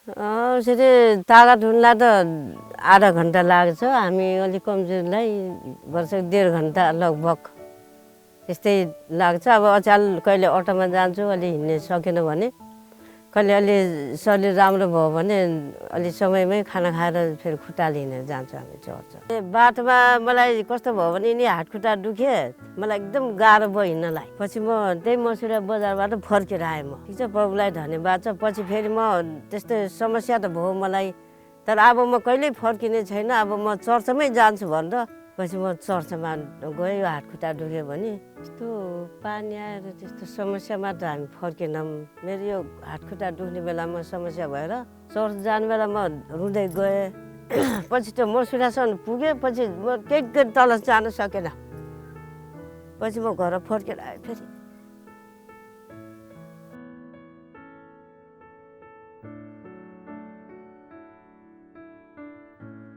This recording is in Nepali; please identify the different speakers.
Speaker 1: यसरी तागा ढुन्ला त आधा घन्टा लाग्छ। हामी अलिक कमजोरलाई वर्ष 1.5 घन्टा लगभग त्यस्तै लाग्छ। अब अचाल कहिले अटोमा जान्छु, अलि हिँड्ने सकेन भने, कहिले अलि शरीर राम्रो भयो भने अलि समयमै खाना खाएर फेरि खुट्टाले हिँडेर जान्छु हामी चर्च। बाटोमा मलाई कस्तो भयो भने नि हातखुट्टा दुखे, मलाई एकदम गाह्रो भयो हिँड्नलाई। पछि म त्यही मसुरा बजारबाट फर्केर आएँ म। ठिक छ, प्रभुलाई धन्यवाद छ। पछि फेरि म त्यस्तो समस्या त भयो मलाई, तर अब म कहिल्यै फर्किने छैन। अब म चर्चमै जान्छु भनेर पछि म चर्चमा गएँ। हातखुट्टा दुख्यो भने यस्तो पानी आएर त्यस्तो समस्यामा त हामी फर्केनौँ। मेरो यो हातखुट्टा दुख्ने बेलामा समस्या भएर चर्च जाने बेला म रुँदै गएँ। पछि त्यो मसुरासम्म पुगेँ, पछि म केही तल जान सकेन। पछि म घर फर्केर आएँ फेरि।